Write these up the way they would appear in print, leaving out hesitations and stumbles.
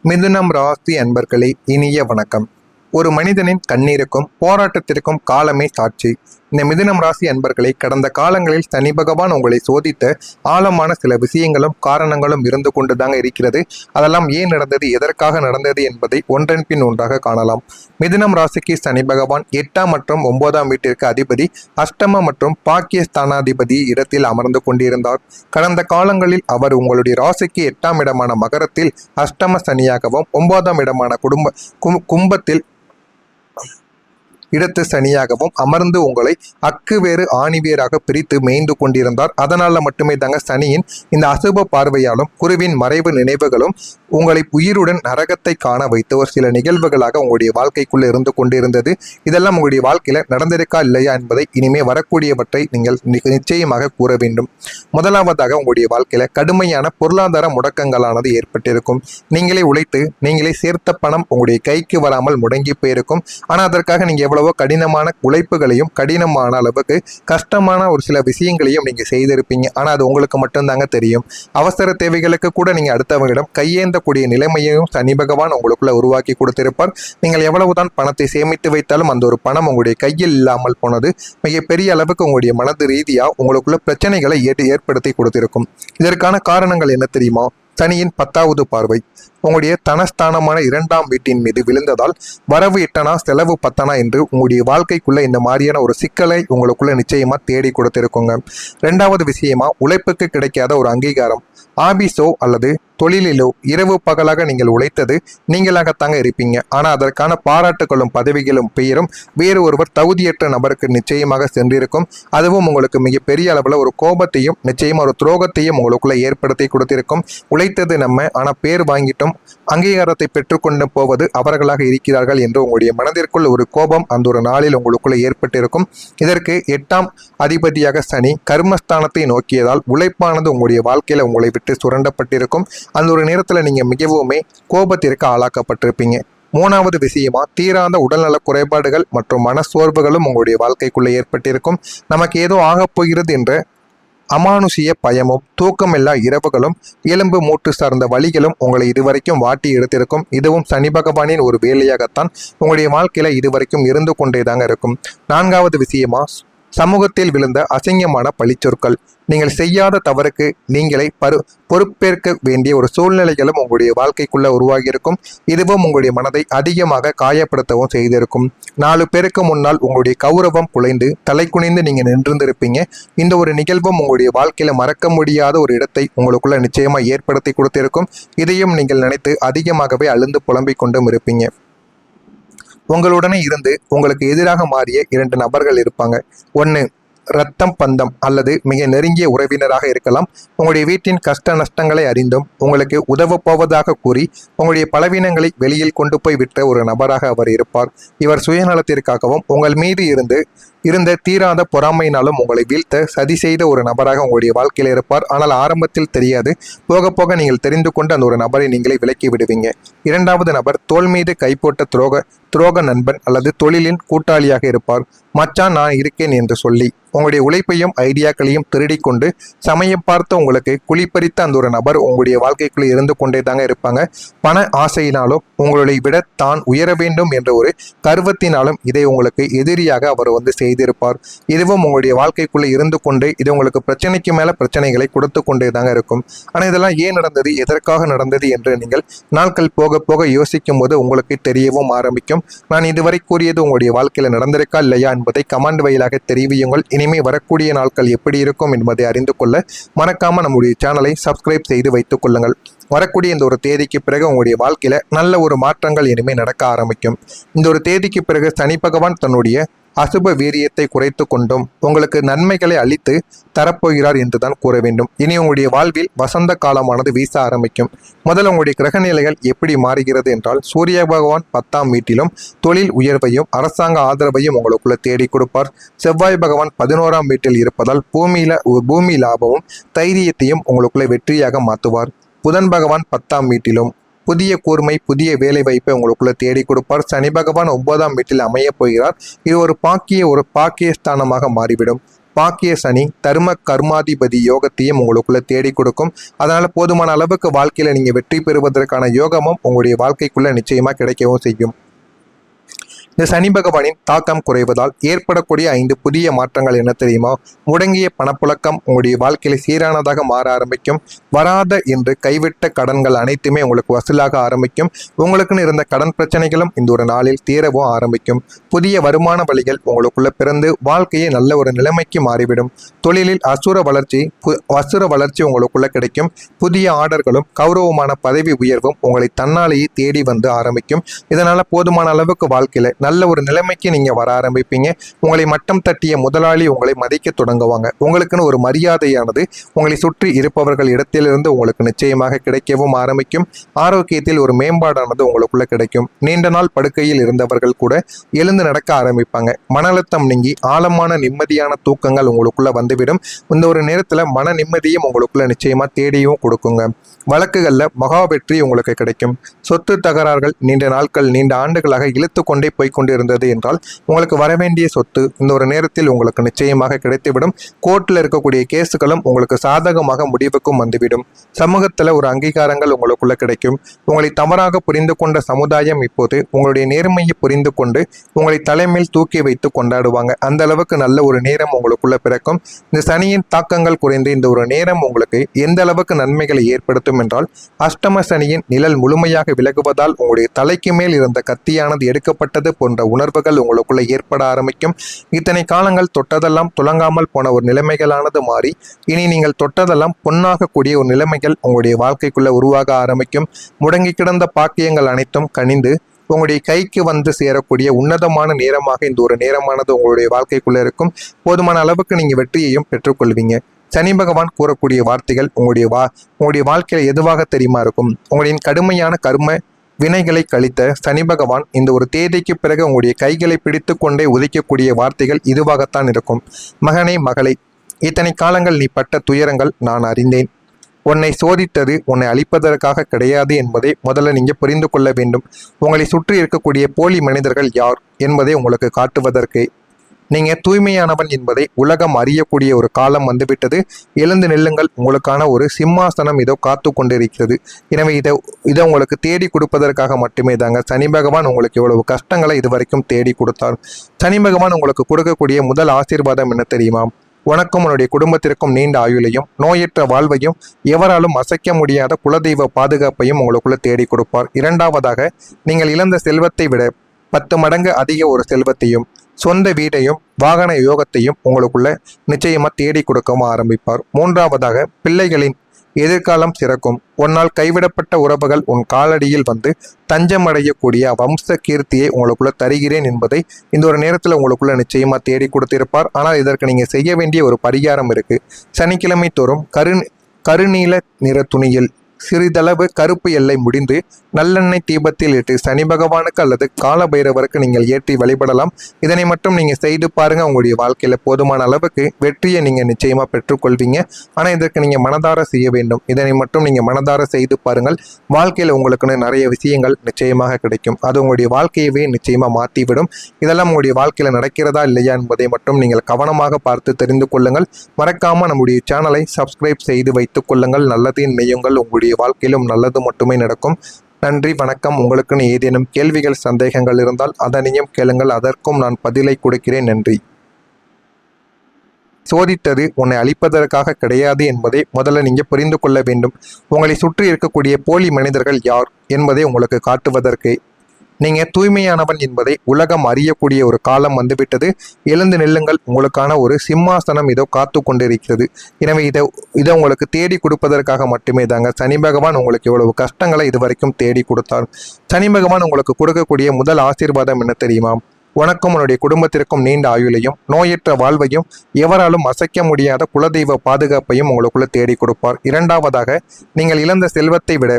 மிதுனம் ராசி அன்பர்களே, இனிய வணக்கம். ஒரு மனிதனின் கண்ணீருக்கும் போராட்டத்திற்கும் காலமே சாட்சி. இந்த மிதுனம் ராசி அன்பர்களை, கடந்த காலங்களில் சனி பகவான் உங்களை சோதித்த ஆழமான சில விஷயங்களும் காரணங்களும் இருந்து கொண்டுதாங்க இருக்கிறது. அதெல்லாம் ஏன் நடந்தது, எதற்காக நடந்தது என்பதை ஒன்றன் பின் ஒன்றாக காணலாம். மிதுனம் ராசிக்கு சனி பகவான் 8ஆம் மற்றும் 9ஆம் வீட்டிற்கு அதிபதி, அஷ்டம மற்றும் பாக்கியஸ்தானாதிபதி இடத்தில் அமர்ந்து கொண்டிருந்தார். கடந்த காலங்களில் அவர் உங்களுடைய ராசிக்கு 8ஆம் இடமான மகரத்தில் அஷ்டம சனியாகவும் 9ஆம் இடமான கும்பத்தில் இடத்து சனியாகவும் அமர்ந்து உங்களை அக்கு வேறு ஆணிவேராக பிரித்து மேய்ந்து கொண்டிருந்தார். அதனால மட்டுமே தாங்க சனியின் இந்த அசுப பார்வையாலும் குருவின் மறைவு நினைவுகளும் உங்களை உயிருடன் நரகத்தை காண வைத்து ஒரு சில நிகழ்வுகளாக உங்களுடைய வாழ்க்கைக்குள்ள இருந்து கொண்டிருந்தது. இதெல்லாம் உங்களுடைய வாழ்க்கையில நடந்திருக்கா இல்லையா என்பதை இனிமே வரக்கூடியவற்றை நீங்கள் நிச்சயமாக கூற வேண்டும். முதலாவதாக உங்களுடைய வாழ்க்கையில கடுமையான பொருளாதார முடக்கங்களானது ஏற்பட்டிருக்கும். நீங்களே உழைத்து நீங்களே சேர்த்த பணம் உங்களுடைய கைக்கு வராமல் முடங்கி போயிருக்கும். ஆனா அதற்காக நீங்க எவ்வளவோ கடினமான உழைப்புகளையும் கடினமான அளவுக்கு கஷ்டமான ஒரு சில விஷயங்களையும் நீங்க செய்திருப்பீங்க. ஆனா அது உங்களுக்கு மட்டும்தாங்க தெரியும். அவசர தேவைகளுக்கு கூட நீங்க அடுத்தவங்களிடம் கையேந்தக்கூடிய நிலைமையையும் சனி பகவான் உங்களுக்குள்ள உருவாக்கி கொடுத்திருப்பார். நீங்கள் எவ்வளவுதான் பணத்தை சேமித்து வைத்தாலும் அந்த ஒரு பணம் உங்களுடைய கையில் இல்லாமல் போனது மிகப்பெரிய அளவுக்கு உங்களுடைய மனது ரீதியா உங்களுக்குள்ள பிரச்சனைகளை ஏற்படுத்தி கொடுத்திருக்கும். இதற்கான காரணங்கள் என்ன தெரியுமா? சனியின் 10வது பார்வை உங்களுடைய தனஸ்தானமான 2ஆம் வீட்டின் மீது விழுந்ததால் வரவு 8ஆனா செலவு 10ஆனா என்று உங்களுடைய வாழ்க்கைக்குள்ள இந்த மாதிரியான ஒரு சிக்கலை உங்களுக்குள்ள நிச்சயமா தேடி கொடுத்திருக்குங்க. 2வது விஷயமா, உழைப்புக்கு கிடைக்காத ஒரு அங்கீகாரம். ஆபீஸோ அல்லது தொழிலிலோ இரவு பகலாக நீங்கள் உழைத்தது நீங்களாகத்தாங்க இருப்பீங்க. ஆனால் அதற்கான பாராட்டுகளும் பதவிகளும் பெயரும் வேறு ஒருவர் தகுதியற்ற நபருக்கு நிச்சயமாக சென்றிருக்கும். அதுவும் உங்களுக்கு மிகப்பெரிய அளவில் ஒரு கோபத்தையும் நிச்சயமாக ஒரு துரோகத்தையும் உங்களுக்குள்ள ஏற்படுத்தி கொடுத்திருக்கும். உழைத்தது நம்ம, ஆனால் பேர் வாங்கிட்டோம், அங்கீகாரத்தை பெற்றுக்கொண்டு போவது அவர்களாக இருக்கிறார்கள் என்று உங்களுடைய மனதிற்குள் ஒரு கோபம் அந்த ஒரு நாளில் உங்களுக்குள்ள ஏற்பட்டிருக்கும். இதற்கு 8ஆம் அதிபதியாக சனி கர்மஸ்தானத்தை நோக்கியதால் உழைப்பானது உங்களுடைய வாழ்க்கையில உங்களை விட்டு சுரண்டப்பட்டிருக்கும். அந்த ஒரு நேரத்தில் நீங்க மிகவுமே கோபத்திற்கு ஆளாக்கப்பட்டிருப்பீங்க. 3வது விஷயமா, தீராத உடல்நல குறைபாடுகள் மற்றும் மனசோர்வுகளும் உங்களுடைய வாழ்க்கைக்குள்ள ஏற்பட்டிருக்கும். நமக்கு ஏதோ ஆகப்போகிறது என்ற அமானுஷிய பயமும் தூக்கமில்லா இரவுகளும் எலும்பு மூட்டு சார்ந்த வழிகளும் உங்களை இதுவரைக்கும் வாட்டி எடுத்திருக்கும். இதுவும் சனி பகவானின் ஒரு வேலையாகத்தான் உங்களுடைய வாழ்க்கையில இதுவரைக்கும் இருந்து கொண்டேதாங்க இருக்கும். 4வது விஷயமா, சமூகத்தில் விழுந்த அசிங்கமான பழிச்சொற்கள். நீங்கள் செய்யாத தவறுக்கு நீங்களே பொறுப்பேற்க வேண்டிய ஒரு சூழ்நிலைகளும் உங்களுடைய வாழ்க்கைக்குள்ள உருவாகியிருக்கும். இதுவும் உங்களுடைய மனதை அதிகமாக காயப்படுத்தவும் செய்திருக்கும். 4 பேருக்கு முன்னால் உங்களுடைய கௌரவம் குலைந்து தலை குனிந்து நீங்க நின்றிருப்பீங்க. இந்த ஒரு நிகழ்வும் உங்களுடைய வாழ்க்கையில மறக்க முடியாத ஒரு இடத்தை உங்களுக்குள்ள நிச்சயமா ஏற்படுத்தி கொடுத்திருக்கும். இதையும் நீங்கள் நினைத்து அதிகமாகவே அழுந்து புலம்பிக் கொண்டும் இருப்பீங்க. உங்களுடனே இருந்து உங்களுக்கு எதிராக மாறிய 2 நபர்கள் இருப்பாங்க. ஒன்று ரத்தம் பந்தம் அல்லது மிக நெருங்கிய உறவினராக இருக்கலாம். உங்களுடைய வீட்டின் கஷ்ட நஷ்டங்களை அறிந்தும் உங்களுக்கு உதவ போவதாக கூறி உங்களுடைய பலவீனங்களை வெளியில் கொண்டு போய் விட்ட ஒரு நபராக அவர் இருப்பார். இவர் சுயநலத்திற்காகவும் உங்கள் மீது இருந்த தீராத பொறாமையினாலும் உங்களை வீழ்த்த சதி செய்த ஒரு நபராக உங்களுடைய வாழ்க்கையில் இருப்பார். ஆனால் ஆரம்பத்தில் தெரியாது, போக போக நீங்கள் தெரிந்து கொண்டு அந்த ஒரு நபரை நீங்களே விலக்கி விடுவீங்க. 2வது நபர் தோல் மீது கைப்போட்ட துரோக நண்பன் அல்லது தொழிலின் கூட்டாளியாக இருப்பார். மச்சான் நான் இருக்கேன் என்று சொல்லி உங்களுடைய உழைப்பையும் ஐடியாக்களையும் திருடி கொண்டு சமயம் பார்த்து உங்களுக்கு குழிப்பறித்த அந்த ஒரு நபர் உங்களுடைய வாழ்க்கைக்குள்ளே இருந்து கொண்டே தாங்க இருப்பாங்க. பண ஆசையினாலும் உங்களை விட தான் உயர வேண்டும் என்ற ஒரு கர்வத்தினாலும் இதை உங்களுக்கு எதிரியாக அவர் செய்திருப்பார். இதுவும் உங்களுடைய வாழ்க்கைக்குள்ளே இருந்து கொண்டு இது உங்களுக்கு பிரச்சனைக்கு மேல பிரச்சனைகளை கொடுத்து கொண்டே தாங்க இருக்கும். ஆனால் இதெல்லாம் ஏன் நடந்தது, எதற்காக நடந்தது என்று நீங்கள் நாட்கள் போக போக யோசிக்கும் போது உங்களுக்கு தெரியவும் ஆரம்பிக்கும். நான் இதுவரை கூறியது உங்களுடைய வாழ்க்கையில நடந்திருக்கா இல்லையா என்பதை கமெண்ட் வாயிலாக தெரிவியுங்கள். இனிமே வரக்கூடிய நாட்கள் எப்படி இருக்கும் என்பதை அறிந்து கொள்ள மறக்காம நம்முடைய சேனலை சப்ஸ்கிரைப் செய்து வைத்துக் கொள்ளுங்கள். வரக்கூடிய இந்த ஒரு தேதிக்கு பிறகு உங்களுடைய வாழ்க்கையில நல்ல ஒரு மாற்றங்கள் இனிமே நடக்க ஆரம்பிக்கும். இந்த ஒரு தேதிக்கு பிறகு சனி பகவான் தன்னுடைய அசுப வீரியத்தை குறைத்து கொண்டும் உங்களுக்கு நன்மைகளை அளித்து தரப்போகிறார் என்றுதான் கூற வேண்டும். இனி உங்களுடைய வாழ்வில் வசந்த காலமானது வீச ஆரம்பிக்கும். முதல்ல உங்களுடைய கிரகநிலைகள் எப்படி மாறுகிறது என்றால், சூரிய பகவான் 10ஆம் வீட்டிலும் தொழில் உயர்வையும் அரசாங்க ஆதரவையும் உங்களுக்குள்ள தேடி கொடுப்பார். செவ்வாய் பகவான் 11ஆம் வீட்டில் இருப்பதால் பூமி லாபமும் தைரியத்தையும் உங்களுக்குள்ள வெற்றியாக மாற்றுவார். புதன் பகவான் 10ஆம் வீட்டிலும் புதிய கூர்மை புதிய வேலை வாய்ப்பை உங்களுக்குள்ள தேடி கொடுப்பார். சனி பகவான் 9ஆம் வீட்டில் அமைய போகிறார். இது ஒரு பாக்கிய ஸ்தானமாக மாறிவிடும். பாக்கிய சனி தர்ம கர்மாதிபதி யோகத்தையும் உங்களுக்குள்ள தேடி கொடுக்கும். அதனால போதுமான அளவுக்கு வாழ்க்கையில நீங்க வெற்றி பெறுவதற்கான யோகமும் உங்களுடைய வாழ்க்கைக்குள்ள நிச்சயமா கிடைக்கவும் செய்யும். இந்த சனி பகவானின் தாக்கம் குறைவதால் ஏற்படக்கூடிய 5 புதிய மாற்றங்கள் என்ன தெரியுமா? முடங்கிய பணப்புழக்கம் உங்களுடைய வாழ்க்கையில சீரானதாக மாற ஆரம்பிக்கும். வராத என்று கைவிட்ட கடன்கள் அனைத்துமே உங்களுக்கு வசூலாக ஆரம்பிக்கும். உங்களுக்குன்னு இருந்த கடன் பிரச்சனைகளும் இந்த ஒரு நாளில் தீரவும் ஆரம்பிக்கும். புதிய வருமான வழிகள் உங்களுக்குள்ள பிறந்து வாழ்க்கையை நல்ல ஒரு நிலைமைக்கு மாறிவிடும். தொழிலில் அசுர வளர்ச்சி உங்களுக்குள்ள கிடைக்கும். புதிய ஆர்டர்களும் கௌரவமான பதவி உயர்வும் உங்களை தன்னாலேயே தேடி வந்து ஆரம்பிக்கும். இதனால போதுமான அளவுக்கு வாழ்க்கையில நல்ல ஒரு நிலைமைக்கு நீங்க வர ஆரம்பிப்பீங்க. உங்களை மட்டம் தட்டிய முதலாளி உங்களை மதிக்க தொடங்குவாங்க. உங்களுக்குன்னு ஒரு மரியாதையானது உங்களை சுற்றி இருப்பவர்கள் இடத்திலிருந்து உங்களுக்கு நிச்சயமாக கிடைக்கவும் ஆரம்பிக்கும். ஆரோக்கியத்தில் ஒரு மேம்பாடானது உங்களுக்குள்ள கிடைக்கும். நீண்ட நாள் படுக்கையில் இருந்தவர்கள் கூட எழுந்து நடக்க ஆரம்பிப்பாங்க. மன அழுத்தம் நீங்கி ஆழமான நிம்மதியான தூக்கங்கள் உங்களுக்குள்ள வந்துவிடும். இந்த ஒரு நேரத்துல மன நிம்மதியும் உங்களுக்குள்ள நிச்சயமா தேடியும் கொடுக்குங்க. வழக்குகள்ல மகா வெற்றி உங்களுக்கு கிடைக்கும். சொத்து தகராறுகள் நீண்ட ஆண்டுகளாக இழுத்து கொண்டே போய்கொண்டிருந்தது என்றால் உங்களுக்கு வரவேண்டிய சொத்து இந்த ஒரு நேரத்தில் உங்களுக்கு நிச்சயமாக கிடைத்துவிடும். கோர்ட்டில் இருக்கக்கூடிய கேஸுகளும் உங்களுக்கு சாதகமாக முடிவுக்கும் வந்துவிடும். சமூகத்தில் ஒரு அங்கீகாரங்கள் உங்களுக்குள்ள கிடைக்கும். உங்களை தவறாக புரிந்து கொண்ட சமுதாயம் இப்போது உங்களுடைய நேர்மையை புரிந்து கொண்டு உங்களை தலைமையில் தூக்கி வைத்து கொண்டாடுவாங்க. அந்த அளவுக்கு நல்ல ஒரு நேரம் உங்களுக்குள்ள பிறக்கும். இந்த சனியின் தாக்கங்கள் குறைந்து இந்த ஒரு நேரம் உங்களுக்கு எந்த அளவுக்கு நன்மைகளை ஏற்படுத்தும் என்றால், அஷ்டம சனியின் நிழல் முழுமையாக விலகுவதால் உங்களுடைய தலைக்கு மேல் இருந்த கத்தியானது எடுக்கப்பட்டது போன்ற உணர்வுகள் உங்களுக்குள்ள ஏற்பட ஆரம்பிக்கும். இத்தனை காலங்கள் தொட்டதெல்லாம் துலங்காமல் போன ஒரு நிலைமைகளானது மாறி இனி நீங்கள் தொட்டதெல்லாம் பொன்னாகக்கூடிய ஒரு நிலைமைகள் உங்களுடைய வாழ்க்கைக்குள்ள உருவாக ஆரம்பிக்கும். முடங்கி கிடந்த பாக்கியங்கள் அனைத்தும் கனிந்து உங்களுடைய கைக்கு வந்து சேரக்கூடிய உன்னதமான நேரமாக இந்த ஒரு நேரமானது உங்களுடைய வாழ்க்கைக்குள்ள இருக்கும். போதுமான அளவுக்கு நீங்க வெற்றியையும் பெற்றுக்கொள்வீங்க. சனி பகவான் கூறக்கூடிய வார்த்தைகள் உங்களுடைய வாழ்க்கையில எதுவாக தெரியுமா இருக்கும்? உங்களின் கடுமையான கர்ம வினைகளை கழித்த சனி பகவான் இந்த ஒரு தேதிக்கு பிறகு உங்களுடைய கைகளை பிடித்து கொண்டே உதைக்கக்கூடிய வார்த்தைகள் இதுவாகத்தான் இருக்கும். மகனே மகளே, இத்தனை காலங்கள் நீ பட்ட துயரங்கள் நான் அறிந்தேன். உன்னை சோதித்தது உன்னை அழிப்பதற்காக கிடையாது என்பதை முதல்ல நீங்க புரிந்து கொள்ள வேண்டும். உங்களை சுற்றி இருக்கக்கூடிய போலி மனிதர்கள் யார் என்பதை உங்களுக்கு காட்டுவதற்கு நீங்க தூய்மையானவன் என்பதை உலகம் அறியக்கூடிய ஒரு காலம் வந்துவிட்டது. எழுந்து நெல்லுங்கள், உங்களுக்கான ஒரு சிம்மாசனம் இதோ காத்து கொண்டிருக்கிறது. எனவே இதை உங்களுக்கு தேடி கொடுப்பதற்காக மட்டுமே தாங்க சனி பகவான் உங்களுக்கு எவ்வளவு கஷ்டங்களை இதுவரைக்கும் தேடி கொடுத்தார். சனி பகவான் உங்களுக்கு கொடுக்கக்கூடிய முதல் ஆசீர்வாதம் என்ன தெரியுமா? உனக்கும் உன்னுடைய குடும்பத்திற்கும் நீண்ட ஆயுளையும் நோயற்ற வாழ்வையும் எவராலும் அசைக்க முடியாத குலதெய்வ பாதுகாப்பையும் உங்களுக்குள்ள தேடி கொடுப்பார். இரண்டாவதாக, நீங்கள் இழந்த செல்வத்தை விட 10 மடங்கு அதிக ஒரு செல்வத்தையும் சொந்த வீட்டையும் வாகன யோகத்தையும் உங்களுக்குள்ள நிச்சயமா தேடி கொடுக்கவும் ஆரம்பிப்பார். மூன்றாவதாக, பிள்ளைகளின் எதிர்காலம் சிறக்கும். உன்னால் கைவிடப்பட்ட உறவுகள் உன் காலடியில் வந்து தஞ்சமடையக்கூடிய வம்ச கீர்த்தியை உங்களுக்குள்ள தருகிறேன் என்பதை இந்த ஒரு நேரத்தில் உங்களுக்குள்ள நிச்சயமா தேடி கொடுத்திருப்பார். ஆனால் இதற்கு நீங்க செய்ய வேண்டிய ஒரு பரிகாரம் இருக்கு. சனிக்கிழமை தோறும் கருநீல நிற துணியில் சிறிதளவு கருப்பு எல்லை முடிந்து நல்லெண்ணெய் தீபத்தில் இட்டு சனி பகவானுக்கு அல்லது கால பைரவருக்கு நீங்கள் ஏற்றி வழிபடலாம். இதனை மட்டும் நீங்க செய்து பாருங்க. உங்களுடைய வாழ்க்கையில போதுமான அளவுக்கு வெற்றியை நீங்க நிச்சயமா பெற்றுக்கொள்வீங்க. ஆனா இதற்கு நீங்க மனதார செய்ய வேண்டும். இதனை மட்டும் நீங்க மனதார செய்து பாருங்கள். வாழ்க்கையில உங்களுக்குன்னு நிறைய விஷயங்கள் நிச்சயமாக கிடைக்கும். அது உங்களுடைய வாழ்க்கையவே நிச்சயமா மாற்றிவிடும். இதெல்லாம் உங்களுடைய வாழ்க்கையில நடக்கிறதா இல்லையா என்பதை மட்டும் நீங்கள் கவனமாக பார்த்து தெரிந்து கொள்ளுங்கள். மறக்காம நம்முடைய சேனலை சப்ஸ்கிரைப் செய்து வைத்துக் கொள்ளுங்கள். நல்லது நினையுங்கள். உங்களுடைய வாழ்க்கையிலும் நல்லது மட்டுமே நடக்கும். நன்றி, வணக்கம். உங்களுக்குன்னு ஏதேனும் கேள்விகள் சந்தேகங்கள் இருந்தால் அதனையும் கேளுங்கள். அதற்கும் நான் பதிலை கொடுக்கிறேன். நன்றி. சோதித்தது உன்னை அழிப்பதற்காக கிடையாது என்பதை முதல்ல நீங்க புரிந்து கொள்ள வேண்டும். உங்களை சுற்றி இருக்கக்கூடிய போலி மனிதர்கள் யார் என்பதை உங்களுக்கு காட்டுவதற்கு நீங்க தூய்மையானவன் என்பதை உலகம் அறியக்கூடிய ஒரு காலம் வந்துவிட்டது. எழுந்து நெல்லுங்கள், உங்களுக்கான ஒரு சிம்மாசனம் இதோ காத்து கொண்டிருக்கிறது. எனவே இதை உங்களுக்கு தேடி கொடுப்பதற்காக மட்டுமே தாங்க சனி பகவான் உங்களுக்கு எவ்வளவு கஷ்டங்களை இதுவரைக்கும் தேடி கொடுத்தார். சனி பகவான் உங்களுக்கு கொடுக்கக்கூடிய முதல் ஆசீர்வாதம் என்ன தெரியுமா? உனக்கும் உன்னுடைய குடும்பத்திற்கும் நீண்ட ஆயுளையும் நோயற்ற வாழ்வையும் எவராலும் அசைக்க முடியாத குலதெய்வ பாதுகாப்பையும் உங்களுக்குள்ள தேடி கொடுப்பார். இரண்டாவதாக, நீங்கள் இழந்த செல்வத்தை விட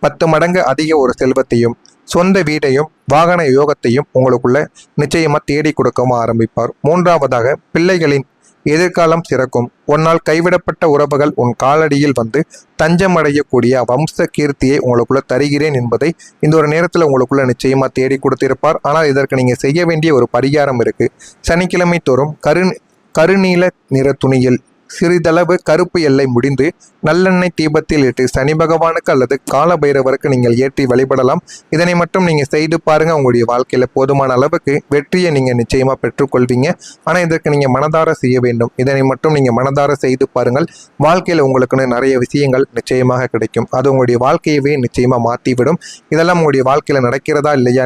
10 மடங்கு அதிக ஒரு செல்வத்தையும் சொந்த வீட்டையும் வாகன யோகத்தையும் உங்களுக்குள்ள நிச்சயமா தேடி கொடுக்கவும் ஆரம்பிப்பார். மூன்றாவதாக, பிள்ளைகளின் எதிர்காலம் சிறக்கும். உன்னால் கைவிடப்பட்ட உறவுகள் உன் காலடியில் வந்து தஞ்சமடையக்கூடிய வம்ச கீர்த்தியை உங்களுக்குள்ள தருகிறேன் என்பதை இந்த ஒரு நேரத்தில் உங்களுக்குள்ள நிச்சயமா தேடி கொடுத்திருப்பார். ஆனால் இதற்கு நீங்க செய்ய வேண்டிய ஒரு பரிகாரம் இருக்கு. சனிக்கிழமை தோறும் கருநீல நிற துணியில் சிறிதளவு கருப்பு எல்லை முடிந்து நல்லெண்ணெய் தீபத்தில் இட்டு சனி பகவானுக்கு அல்லது கால பைரவருக்கு நீங்கள் ஏற்றி வழிபடலாம். இதனை மட்டும் நீங்க செய்து பாருங்க, உங்களுடைய வாழ்க்கையில போதுமான அளவுக்கு வெற்றியை நீங்க நிச்சயமா பெற்றுக்கொள்வீங்க. ஆனா இதற்கு நீங்க மனதார செய்ய வேண்டும். இதனை மட்டும் நீங்க மனதார செய்து பாருங்கள். வாழ்க்கையில உங்களுக்குன்னு நிறைய விஷயங்கள் நிச்சயமாக கிடைக்கும். அது உங்களுடைய வாழ்க்கையவே நிச்சயமா மாற்றிவிடும். இதெல்லாம் உங்களுடைய வாழ்க்கையில நடக்கிறதா இல்லையா